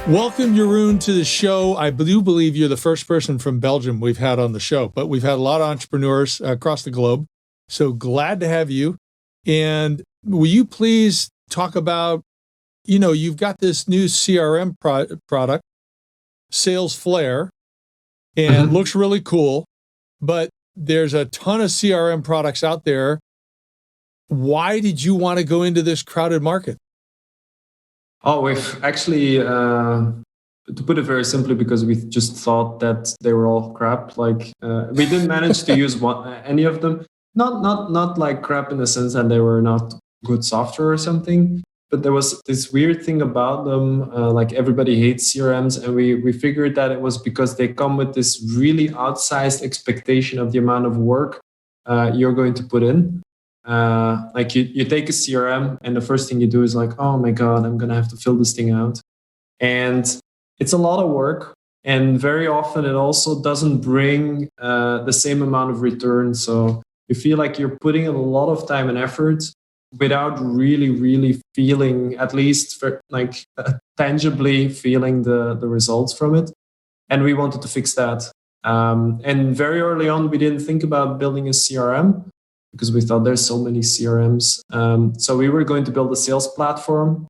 Welcome, Yeroon, to the show. I do believe you're the first person from Belgium we've had on the show, but we've had a lot of entrepreneurs across the globe. So glad to have you. And will you please talk about, you've got this new CRM product, SalesFlare, and looks really cool, but there's a ton of CRM products out there. Why did you want to go into this crowded market? Oh, we've actually, to put it very simply, because we just thought that they were all crap. Like we didn't manage to use any of them. Not like crap in the sense that they were not good software or something. But there was this weird thing about them. Like everybody hates CRMs, and we figured that it was because they come with this really outsized expectation of the amount of work you're going to put in. Like you take a CRM and the first thing you do is like, oh my God, I'm going to have to fill this thing out. And it's a lot of work. And very often it also doesn't bring the same amount of return. So you feel like you're putting a lot of time and effort without really feeling, at least tangibly feeling the results from it. And we wanted to fix that. And very early on, we didn't think about building a CRM, because we thought there's so many CRMs. So we were going to build a sales platform,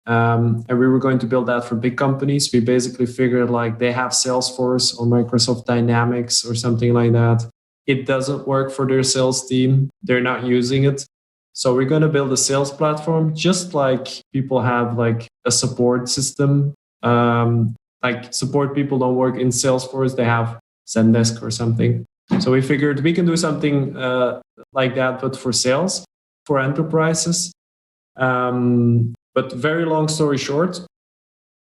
and we were going to build that for big companies. We basically figured like they have Salesforce or Microsoft Dynamics or something like that. It doesn't work for their sales team. They're not using it. So we're going to build a sales platform, just like people have like a support system. Like support people don't work in Salesforce. They have Zendesk or something. So we figured we can do something like that, but for sales, for enterprises. But very long story short,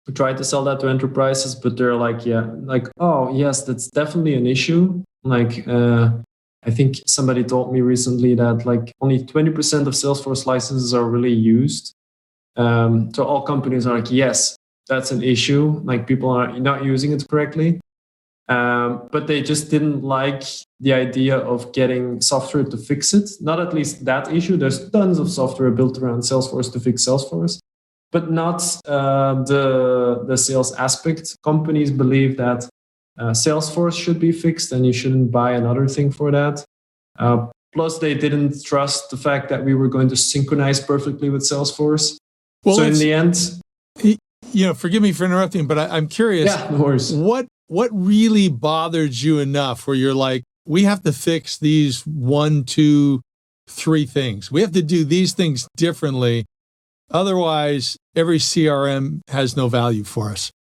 we tried to sell that to enterprises, but they're like, oh, yes, that's definitely an issue. Like, I think somebody told me recently that like only 20% of Salesforce licenses are really used. So all companies are like, yes, that's an issue. Like people are not using it correctly. But they just didn't like the idea of getting software to fix it. Not at least that issue. There's tons of software built around Salesforce to fix Salesforce, but not the sales aspect. Companies believe that Salesforce should be fixed and you shouldn't buy another thing for that. Plus, they didn't trust the fact that we were going to synchronize perfectly with Salesforce. Well, so in the end... forgive me for interrupting, but I'm curious. Yeah, no worries. What really bothered you enough where you're like, we have to fix these 1, 2, 3 things. We have to do these things differently. Otherwise, every CRM has no value for us.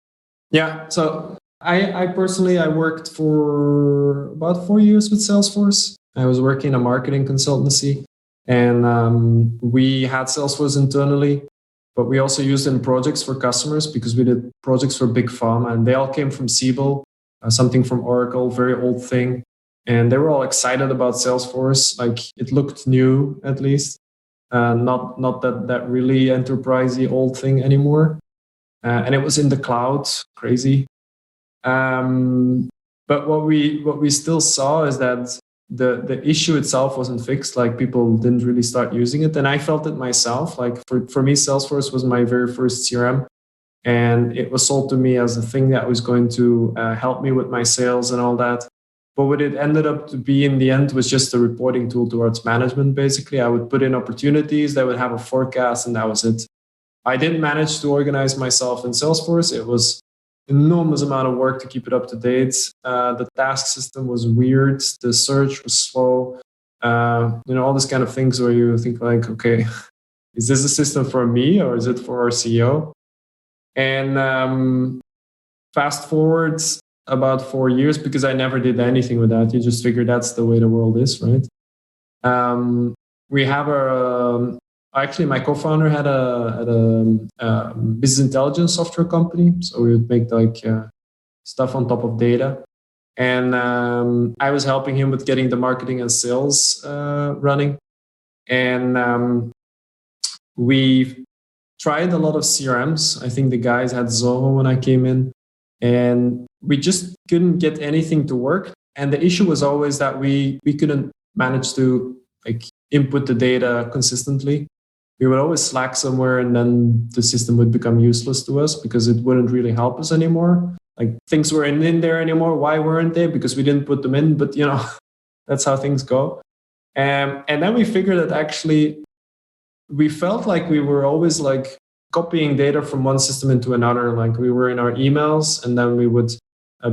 Yeah. So I personally, I worked for about 4 years with Salesforce. I was working in a marketing consultancy, and we had Salesforce internally. But we also used it in projects for customers because we did projects for big pharma, and they all came from Siebel, something from Oracle, very old thing. And they were all excited about Salesforce. Like it looked new, at least, not that really enterprisey old thing anymore. And it was in the cloud, crazy. But what we still saw is that the issue itself wasn't fixed. Like people didn't really start using it, and I felt it myself. Like for me, Salesforce was my very first CRM, and it was sold to me as a thing that was going to help me with my sales and all that. But what it ended up to be in the end was just a reporting tool towards management. Basically, I would put in opportunities, that would have a forecast, and that was it. I didn't manage to organize myself in Salesforce. It was enormous amount of work to keep it up to date. The task system was weird. The search was slow. All these kind of things where you think like, okay, is this a system for me or is it for our CEO? And fast forward about 4 years, because I never did anything with that. You just figure that's the way the world is, right? We have actually, my co-founder had a business intelligence software company. So we would make stuff on top of data. And I was helping him with getting the marketing and sales running. And we tried a lot of CRMs. I think the guys had Zoho when I came in. And we just couldn't get anything to work. And the issue was always that we couldn't manage to input the data consistently. we would always slack somewhere, and then the system would become useless to us because it wouldn't really help us anymore. Like things weren't in there anymore. Why weren't they? Because we didn't put them in. But that's how things go. And then we figured that actually we felt like we were always like copying data from one system into another. Like we were in our emails, and then we would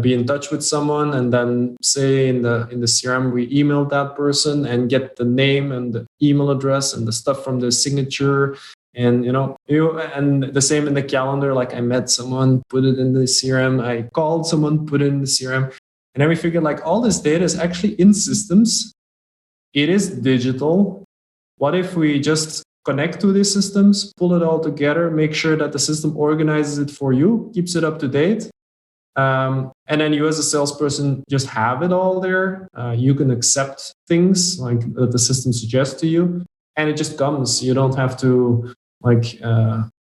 be in touch with someone, and then say in the CRM we emailed that person and get the name and the email address and the stuff from the signature, and and the same in the calendar. Like I met someone, put it in the CRM. I called someone, put it in the CRM, and then we figured like all this data is actually in systems. It is digital. What if we just connect to these systems, pull it all together, make sure that the system organizes it for you, keeps it up to date. And then you as a salesperson just have it all there. You can accept things like that the system suggests to you, and it just comes. You don't have to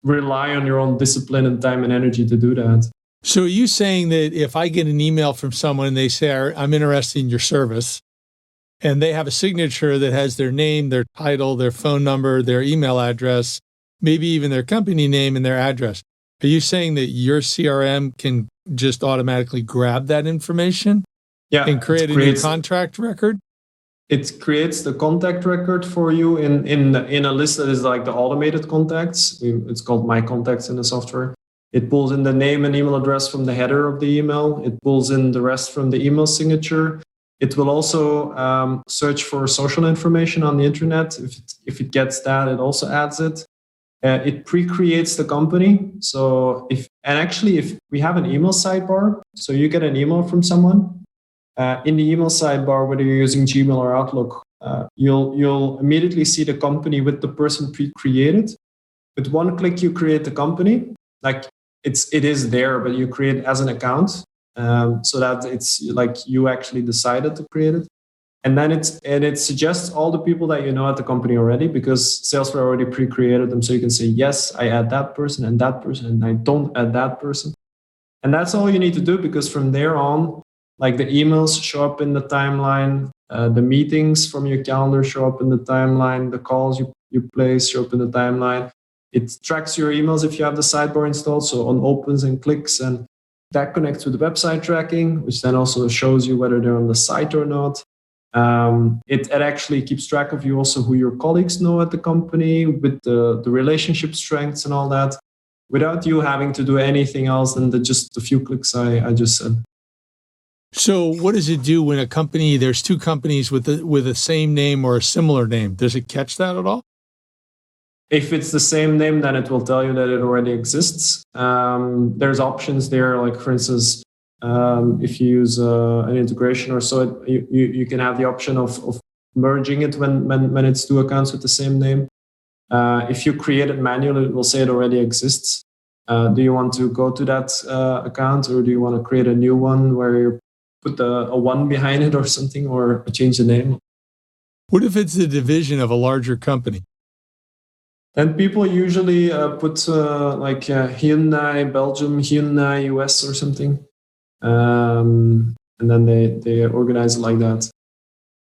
rely on your own discipline and time and energy to do that. So are you saying that if I get an email from someone and they say, I'm interested in your service, and they have a signature that has their name, their title, their phone number, their email address, maybe even their company name and their address, are you saying that your CRM can just automatically grab that information and create a new contract record? It creates the contact record for you in a list that is like the automated contacts. It's called My Contacts in the software. It pulls in the name and email address from the header of the email. It pulls in the rest from the email signature. It will also search for social information on the internet. If it gets that, it also adds it. It pre-creates the company. So if we have an email sidebar, so you get an email from someone, in the email sidebar, whether you're using Gmail or Outlook, you'll immediately see the company with the person pre-created. With one click, you create the company. Like it is there, but you create it as an account, so that it's like you actually decided to create it. And then it suggests all the people that you know at the company already, because SalesFlare already pre-created them. So you can say, yes, I add that person, and I don't add that person. And that's all you need to do, because from there on, like the emails show up in the timeline, the meetings from your calendar show up in the timeline, the calls you place show up in the timeline. It tracks your emails if you have the sidebar installed, so on opens and clicks, and that connects with the website tracking, which then also shows you whether they're on the site or not. It actually keeps track of you also who your colleagues know at the company, with the relationship strengths and all that, without you having to do anything else than just the few clicks I just said. So what does it do when there's two companies with the same name or a similar name? Does it catch that at all? If it's the same name, then it will tell you that it already exists. There's options there, like for instance, if you use an integration or so, you can have the option of merging it when it's two accounts with the same name. If you create it manually, it will say it already exists. Do you want to go to that account, or do you want to create a new one where you put a one behind it or something, or change the name? What if it's a division of a larger company? And people usually put Hyundai Belgium, Hyundai US or something. And then they organize it like that.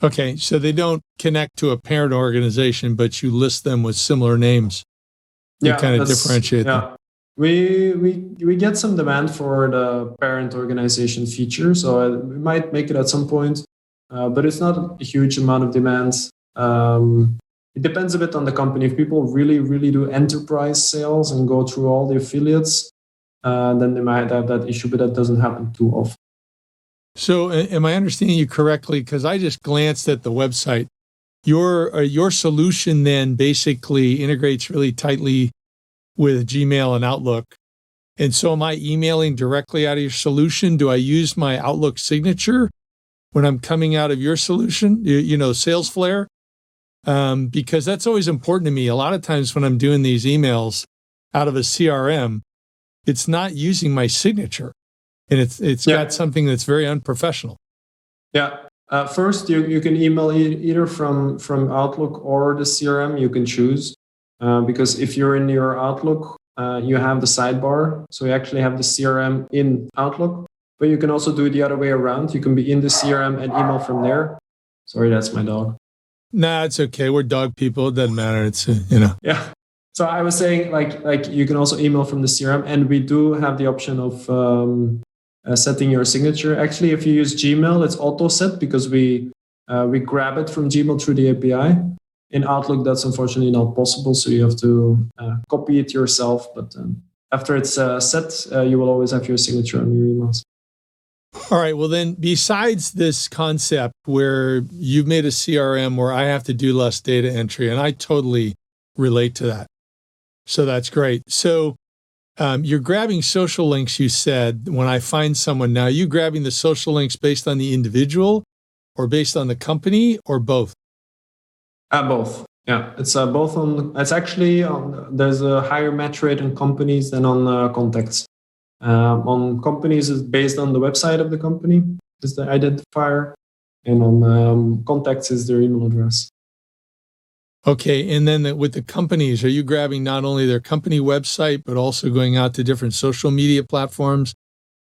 Okay, so they don't connect to a parent organization, but you list them with similar names. You kind of differentiate them. We get some demand for the parent organization feature, so we might make it at some point, but it's not a huge amount of demand. It depends a bit on the company. If people really, really do enterprise sales and go through all the affiliates, then they might have that issue, but that doesn't happen too often. So am I understanding you correctly? Because I just glanced at the website. Your solution then basically integrates really tightly with Gmail and Outlook. And so am I emailing directly out of your solution? Do I use my Outlook signature when I'm coming out of your solution, SalesFlare? Because that's always important to me. A lot of times when I'm doing these emails out of a CRM, it's not using my signature, and it's got something that's very unprofessional. Yeah. First, you can email either from Outlook or the CRM. You can choose, because if you're in your Outlook, you have the sidebar. So you actually have the CRM in Outlook, but you can also do it the other way around. You can be in the CRM and email from there. Sorry, that's my dog. Nah, it's okay. We're dog people. It doesn't matter. It's, Yeah. So I was saying, like you can also email from the CRM, and we do have the option of setting your signature. Actually, if you use Gmail, it's auto set because we grab it from Gmail through the API. In Outlook, that's unfortunately not possible, so you have to copy it yourself. But after it's set, you will always have your signature on your emails. All right. Well, then, besides this concept where you've made a CRM where I have to do less data entry, and I totally relate to that. So that's great. So you're grabbing social links, you said, when I find someone. Now, are you grabbing the social links based on the individual or based on the company or both? Both. Yeah, it's both on. It's actually there's a higher match rate on companies than on contacts. On companies, it's based on the website of the company, is the identifier, and on contacts is their email address. Okay, and then with the companies, are you grabbing not only their company website, but also going out to different social media platforms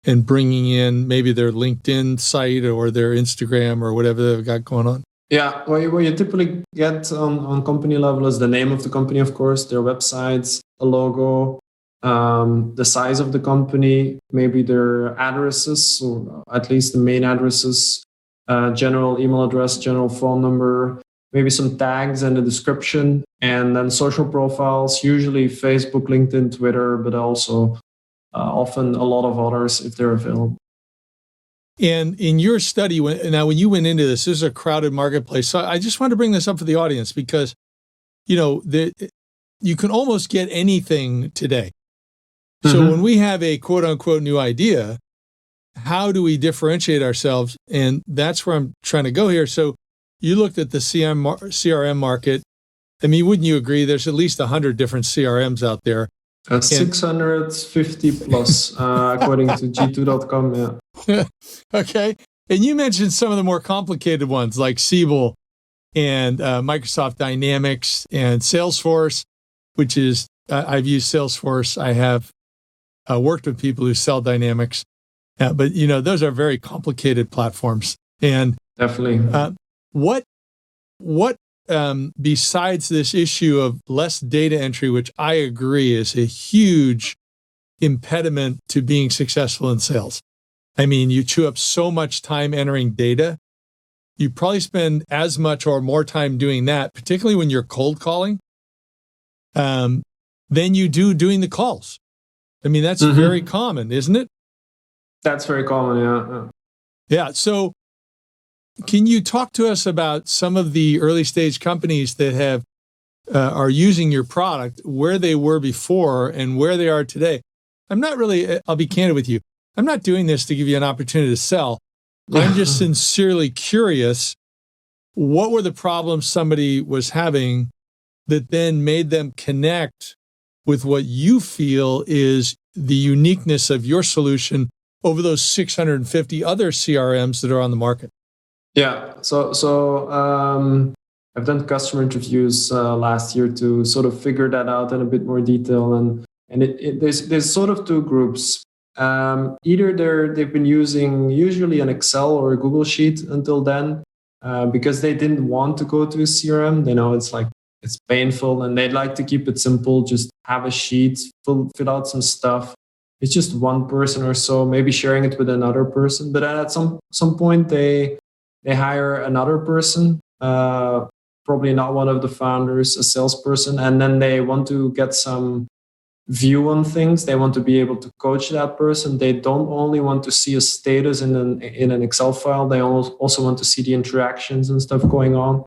and bringing in maybe their LinkedIn site or their Instagram or whatever they've got going on? Yeah, what you typically get on company level is the name of the company, of course, their websites, a logo, the size of the company, maybe their addresses, or at least the main addresses, general email address, general phone number, maybe some tags and a description, and then social profiles, usually Facebook, LinkedIn, Twitter, but also often a lot of others if they're available. And in your study, when you went into this is a crowded marketplace. So I just wanted to bring this up for the audience because, you can almost get anything today. So when we have a quote unquote new idea, how do we differentiate ourselves? And that's where I'm trying to go here. So you looked at the CRM market. I mean, wouldn't you agree? There's at least 100 different CRMs out there. 650 plus, according to G2.com. Yeah. Okay. And you mentioned some of the more complicated ones like Siebel and Microsoft Dynamics and Salesforce, which is, I've used Salesforce. I have worked with people who sell Dynamics. But, those are very complicated platforms. And definitely. What besides this issue of less data entry, which I agree is a huge impediment to being successful in sales. I mean, you chew up so much time entering data. You probably spend as much or more time doing that, particularly when you're cold calling, than you do doing the calls. I mean, that's very common, isn't it? That's very common, yeah. Yeah. So can you talk to us about some of the early stage companies that are using your product, where they were before and where they are today? I'll be candid with you. I'm not doing this to give you an opportunity to sell. I'm just sincerely curious, what were the problems somebody was having that then made them connect with what you feel is the uniqueness of your solution over those 650 other CRMs that are on the market? Yeah, so I've done customer interviews last year to sort of figure that out in a bit more detail, and there's sort of two groups. Either they've been using usually an Excel or a Google Sheet until then, because they didn't want to go to a CRM. They know it's painful, and they'd like to keep it simple. Just have a sheet, fill out some stuff. It's just one person or so, maybe sharing it with another person. But at some point, they hire another person, probably not one of the founders, a salesperson, and then they want to get some view on things. They want to be able to coach that person. They don't only want to see a status in an Excel file. They also want to see the interactions and stuff going on.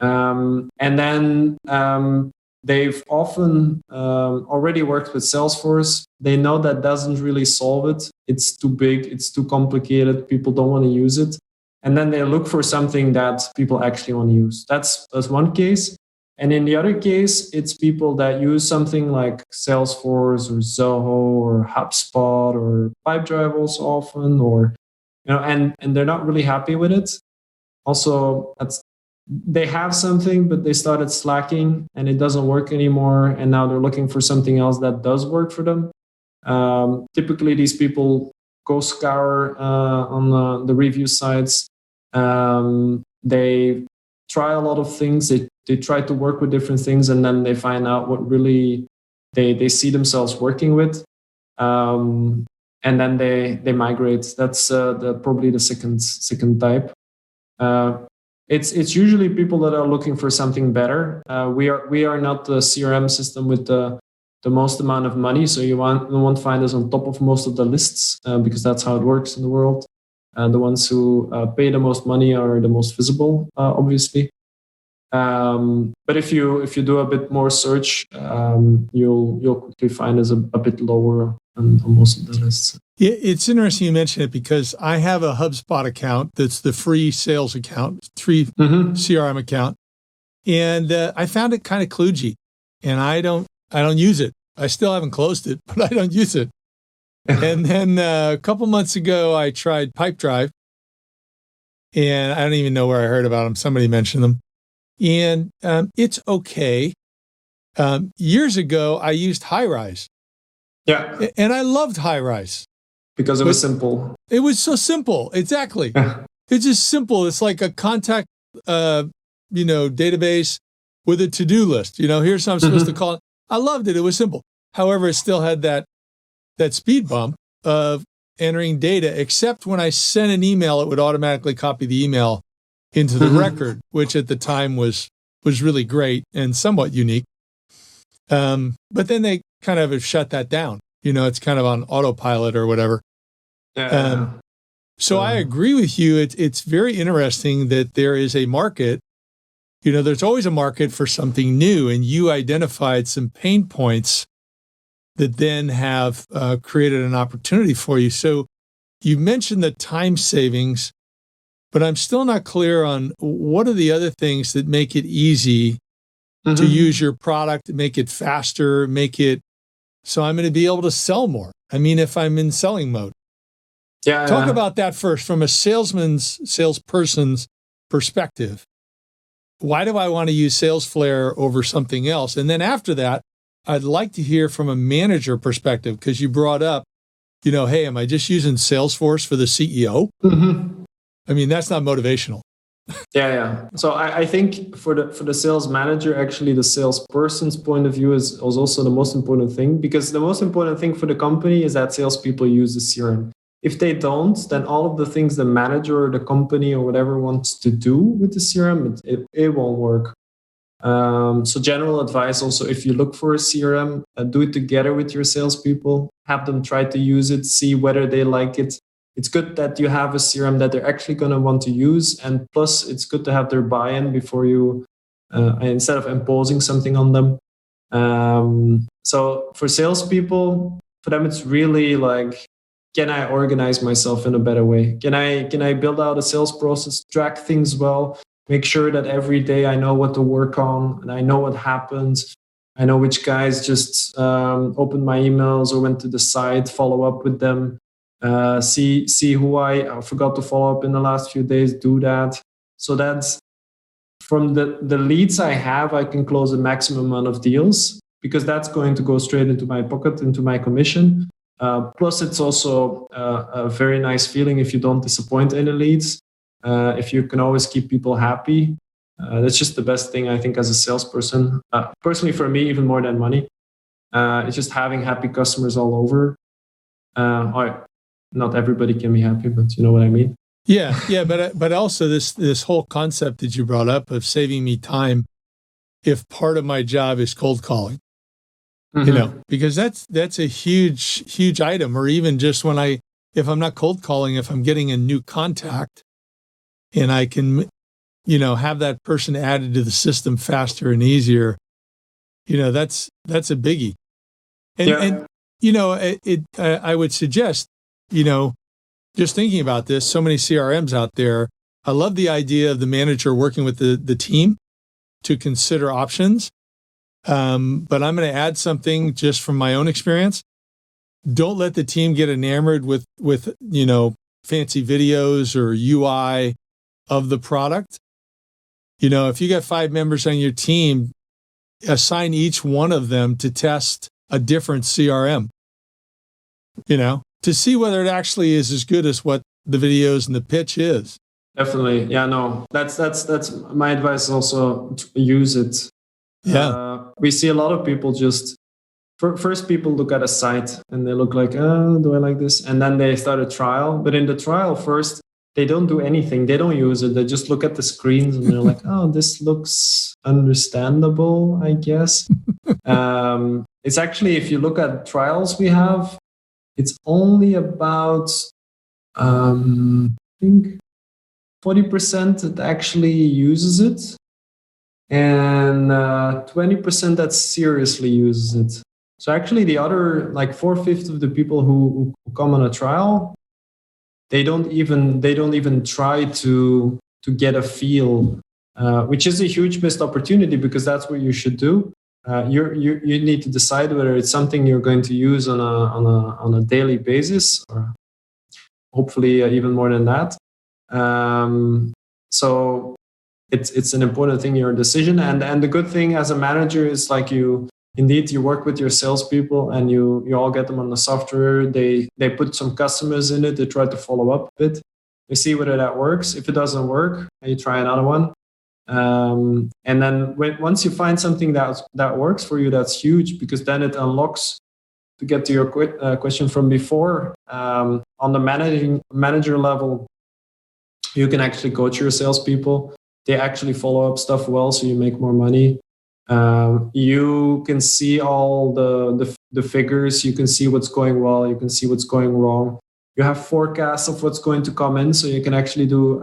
And then they've often already worked with Salesforce. They know that doesn't really solve it. It's too big. It's too complicated. People don't want to use it. And then they look for something that people actually want to use. That's one case. And in the other case, it's people that use something like Salesforce or Zoho or Hubspot or Pipedrive also often, or and they're not really happy with it. Also, they have something, but they started slacking and it doesn't work anymore. And now they're looking for something else that does work for them. Typically, these people go scour on the review sites. They try a lot of things. They try to work with different things, and then they find out what really they see themselves working with, and then they migrate. That's probably the second type. It's usually people that are looking for something better. We are not the CRM system with the most amount of money, so you won't find us on top of most of the lists, because that's how it works in the world. The ones who pay the most money are the most visible, obviously. But if you do a bit more search, you'll quickly find us a bit lower on most of the lists. Yeah, it's interesting you mention it, because I have a HubSpot account that's the free sales account, free CRM account, and I found it kind of kludgy, and I don't use it. I still haven't closed it, but I don't use it. And then a couple months ago, I tried Pipedrive, and I don't even know where I heard about them. Somebody mentioned them, and it's okay. Years ago, I used Highrise. Yeah, and I loved Highrise because it was simple. It was so simple. Exactly. It's just simple. It's like a contact, database with a to-do list. Here's how I'm supposed to call it. I loved it. It was simple. However, it still had that speed bump of entering data, except when I sent an email, it would automatically copy the email into the record, which at the time was really great and somewhat unique. But then they kind of have shut that down. It's kind of on autopilot or whatever. So I agree with you. It's very interesting that there is a market. There's always a market for something new, and you identified some pain points that then have created an opportunity for you. So you mentioned the time savings, but I'm still not clear on what are the other things that make it easy to use your product, make it faster, make it so I'm going to be able to sell more. I mean, if I'm in selling mode. Talk about that first from a salesperson's perspective. Why do I want to use SalesFlare over something else? And then after that, I'd like to hear from a manager perspective, because you brought up, hey, am I just using Salesforce for the CEO? I mean, that's not motivational. Yeah. So I think for the sales manager, actually, the salesperson's point of view is also the most important thing, because the most important thing for the company is that salespeople use the CRM. If they don't, then all of the things the manager or the company or whatever wants to do with the CRM, it won't work. So general advice also, if you look for a CRM, do it together with your salespeople, have them try to use it, see whether they like it. It's good that you have a CRM that they're actually going to want to use. And plus, it's good to have their buy-in before you, instead of imposing something on them. So for salespeople, for them, it's really like, can I organize myself in a better way? Can I build out a sales process, track things well, make sure that every day I know what to work on and I know what happens. I know which guys just opened my emails or went to the site, follow up with them, see who I forgot to follow up in the last few days, do that. So that's from the leads I have, I can close a maximum amount of deals, because that's going to go straight into my pocket, into my commission. Plus, it's also a very nice feeling if you don't disappoint any leads. If you can always keep people happy, that's just the best thing, I think, as a salesperson. Personally, for me, even more than money, it's just having happy customers all over. Not everybody can be happy, but you know what I mean. Yeah, but also this whole concept that you brought up of saving me time, if part of my job is cold calling. Because that's a huge item. Or even just if I'm not cold calling, if I'm getting a new contact and I can, have that person added to the system faster and easier, that's a biggie. And I would suggest, just thinking about this, so many CRMs out there, I love the idea of the manager working with the team to consider options. But I'm going to add something just from my own experience. Don't let the team get enamored with fancy videos or UI of the product. If you got 5 members on your team, assign each one of them to test a different CRM, to see whether it actually is as good as what the videos and the pitch is. Definitely. Yeah, no, that's my advice is also to use it. Yeah. We see a lot of people just, first people look at a site and they look like, oh, do I like this? And then they start a trial. But in the trial first, they don't do anything. They don't use it. They just look at the screens and they're like, oh, this looks understandable, I guess. It's actually, if you look at trials we have, it's only about, I think, 40% that actually uses it, and 20% that seriously uses it. So actually, the other, like 4/5 of the people who come on a trial, they don't even try to get a feel, which is a huge missed opportunity, because that's what you should do. You need to decide whether it's something you're going to use on a daily basis, or hopefully even more than that. So it's an important thing in your decision. And the good thing as a manager is, like, you work with your salespeople and you all get them on the software. They put some customers in it. They try to follow up a bit. They see whether that works. If it doesn't work, you try another one. And then once you find something that works for you, that's huge, because then it unlocks, to get to your question from before, on the manager level, you can actually coach your salespeople. They actually follow up stuff well, so you make more money. You can see all the figures. You can see what's going well. You can see what's going wrong. You have forecasts of what's going to come in, so you can actually do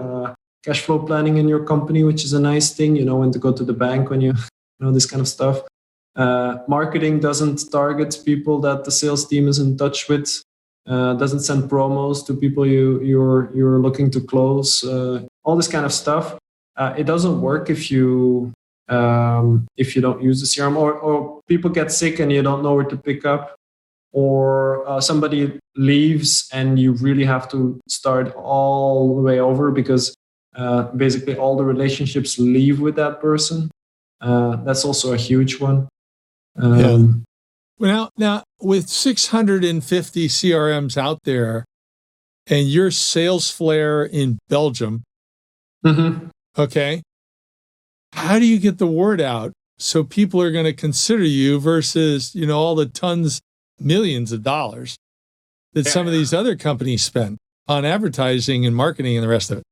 cash flow planning in your company, which is a nice thing. You know when to go to the bank, when you know this kind of stuff. Marketing doesn't target people that the sales team is in touch with. Doesn't send promos to people you're looking to close. All this kind of stuff. It doesn't work if you don't use the CRM, or people get sick and you don't know where to pick up, or somebody leaves and you really have to start all the way over, because basically all the relationships leave with that person. That's also a huge one. Well, now with 650 CRMs out there, and you're SalesFlare in Belgium, okay, how do you get the word out so people are going to consider you versus, all the millions of dollars that some of these other companies spend on advertising and marketing and the rest of it?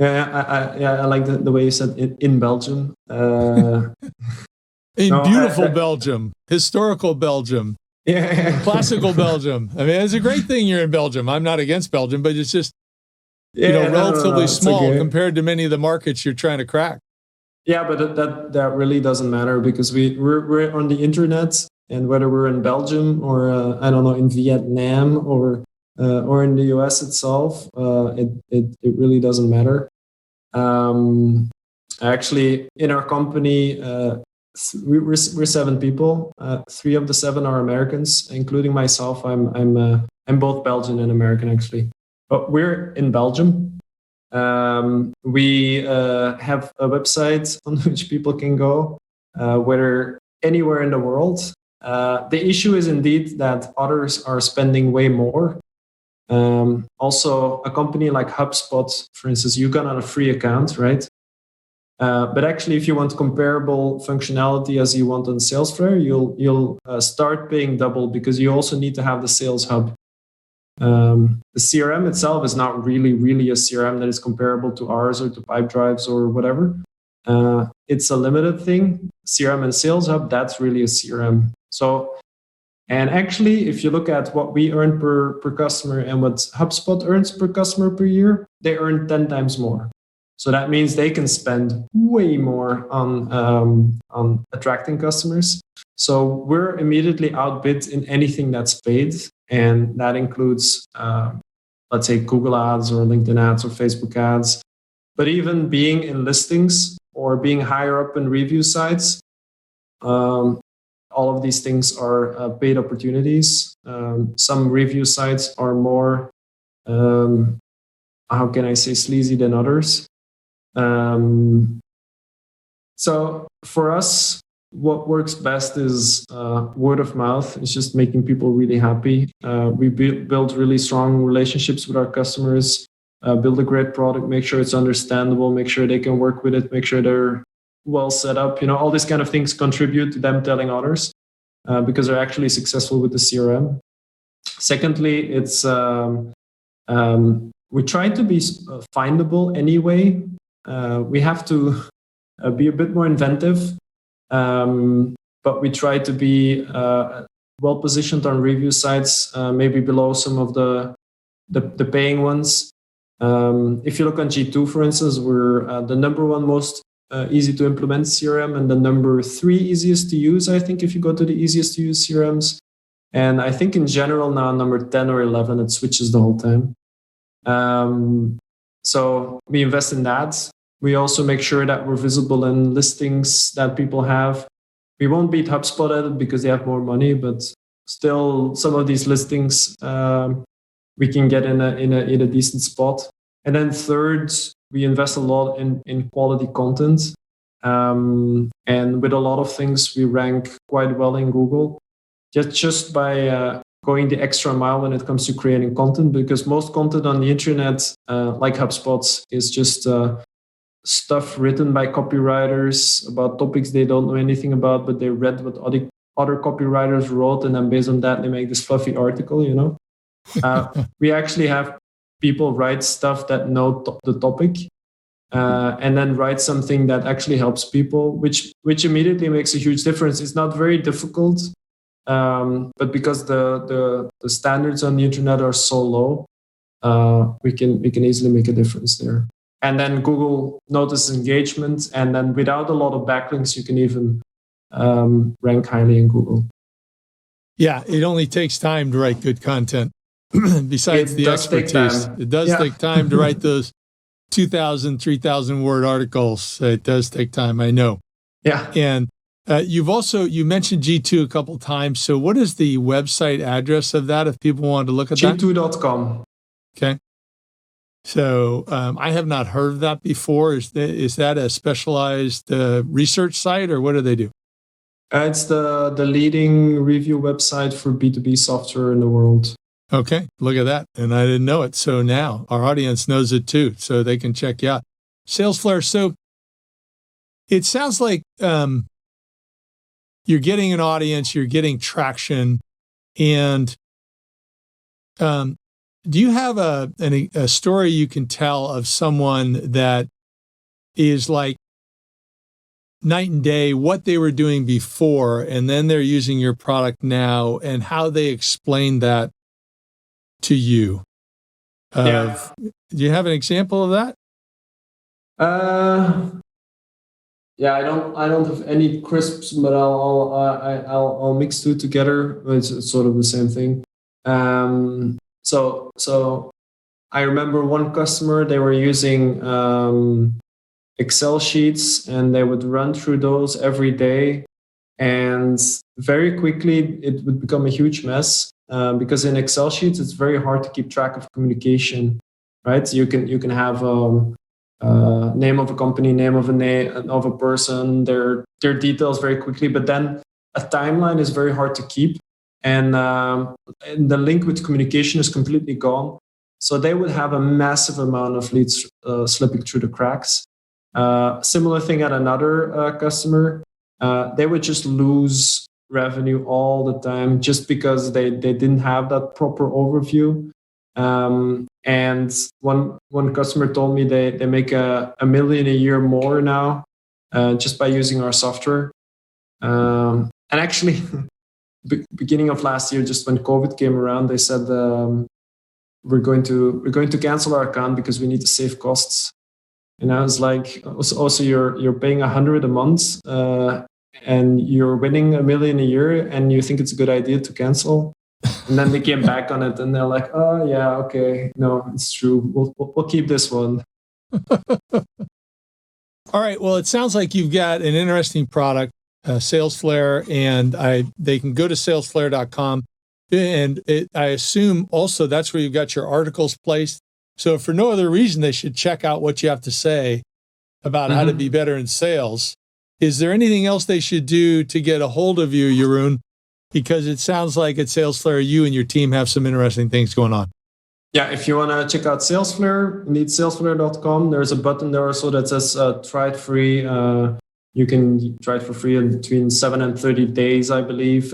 I like the way you said it, in Belgium. Beautiful Belgium, historical Belgium, classical Belgium. I mean, it's a great thing you're in Belgium. I'm not against Belgium, but it's just, relatively small compared to many of the markets you're trying to crack. Yeah, but that really doesn't matter, because we're on the internet, and whether we're in Belgium or I don't know, in Vietnam or in the US itself, it really doesn't matter. Actually, in our company, we're 7 people. 3 of the 7 are Americans, including myself. I'm both Belgian and American, actually. But we're in Belgium. We have a website on which people can go, whether anywhere in the world. The issue is indeed that others are spending way more. Also, a company like Hubspot, for instance, you got on a free account, right? But actually, if you want comparable functionality as you want on SalesFlare, you'll start paying double, because you also need to have the Sales Hub. The CRM itself is not really a CRM that is comparable to ours or to Pipedrive's or whatever. It's a limited thing. CRM and Sales Hub, that's really a CRM. So, and actually, if you look at what we earn per customer and what HubSpot earns per customer per year, they earn 10 times more. So that means they can spend way more on attracting customers. So we're immediately outbid in anything that's paid. And that includes, let's say, Google ads or LinkedIn ads or Facebook ads. But even being in listings or being higher up in review sites, all of these things are paid opportunities. Some review sites are more, how can I say, sleazy than others. So for us, what works best is word of mouth. It's just making people really happy. We build really strong relationships with our customers. build a great product, make sure it's understandable, make sure they can work with it, make sure they're well set up. All these kind of things contribute to them telling others because they're actually successful with the CRM. Secondly, it's we try to be findable anyway. We have to be a bit more inventive, but we try to be well positioned on review sites, maybe below some of the paying ones. If you look on G2, for instance, we're the number one most easy to implement CRM and the number 3 easiest to use, I think, if you go to the easiest to use CRMs. And I think in general now, number 10 or 11, it switches the whole time. So we invest in that. We also make sure that we're visible in listings that people have. We won't beat HubSpot at it because they have more money, but still some of these listings we can get in a decent spot. And then third, we invest a lot in quality content. And with a lot of things, we rank quite well in Google. Just by going the extra mile when it comes to creating content, because most content on the internet, like HubSpot, is just stuff written by copywriters about topics they don't know anything about, but they read what other copywriters wrote, and then based on that, they make this fluffy article, We actually have people write stuff that know the topic, and then write something that actually helps people, which immediately makes a huge difference. It's not very difficult, but because the standards on the internet are so low, we can easily make a difference there. And then Google notices engagement, and then without a lot of backlinks, you can even rank highly in Google. Yeah, it only takes time to write good content. Besides the expertise, it does take time to write those 2,000, 3,000 word articles. It does take time, I know. Yeah. And you mentioned G2 a couple of times. So what is the website address of that if people want to look at that? G2.com. Okay. So I have not heard of that before. Is that a specialized research site, or what do they do? It's the leading review website for B2B software in the world. Okay, look at that. And I didn't know it. So now our audience knows it too, so they can check you out. SalesFlare. So it sounds like you're getting an audience, you're getting traction, and do you have a story you can tell of someone that is like night and day, what they were doing before, and then they're using your product now, and how they explain that to you? Do you have an example of that? I don't have any crisps, but I'll mix two together. It's sort of the same thing. So I remember one customer, they were using Excel sheets, and they would run through those every day, and very quickly it would become a huge mess because in Excel sheets it's very hard to keep track of communication, right? So you can have name of a company, name of a person, their details very quickly, but then a timeline is very hard to keep, and the link with communication is completely gone. So they would have a massive amount of leads slipping through the cracks. Similar thing at another customer. They would just lose revenue all the time just because they didn't have that proper overview. And one customer told me they make $1 million a year more now just by using our software. And actually, beginning of last year, just when COVID came around, they said we're going to cancel our account because we need to save costs. And I was like, also you're paying $100 a month and you're winning $1 million a year, and you think it's a good idea to cancel? And then they came back on it, and they're like, oh yeah, okay, no, it's true. We'll keep this one. All right. Well, it sounds like you've got an interesting product, SalesFlare, and they can go to salesflare.com, and I assume also that's where you've got your articles placed. So for no other reason, they should check out what you have to say about how to be better in sales. Is there anything else they should do to get a hold of you, Jeroen? Because it sounds like at SalesFlare, you and your team have some interesting things going on. Yeah, if you want to check out SalesFlare, indeed salesflare.com. There's a button there also that says try it free. You can try it for free in between 7 and 30 days, I believe.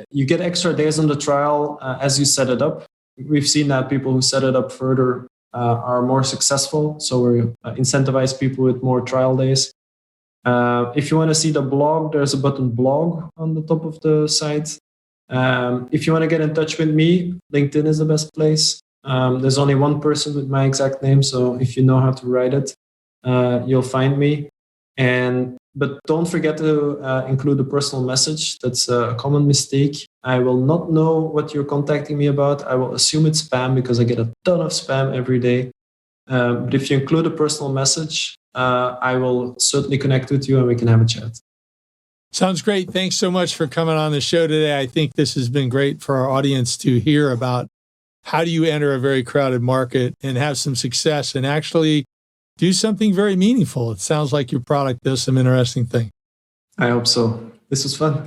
You get extra days on the trial as you set it up. We've seen that people who set it up further are more successful. So we incentivize people with more trial days. If you want to see the blog, there's a button blog on the top of the site. If you want to get in touch with me, LinkedIn is the best place. There's only one person with my exact name, so if you know how to write it, you'll find me. But don't forget to include a personal message. That's a common mistake. I will not know what you're contacting me about. I will assume it's spam because I get a ton of spam every day. But if you include a personal message, I will certainly connect with you and we can have a chat. Sounds great. Thanks so much for coming on the show today. I think this has been great for our audience to hear about how do you enter a very crowded market and have some success and actually do something very meaningful. It sounds like your product does some interesting things. I hope so. This was fun.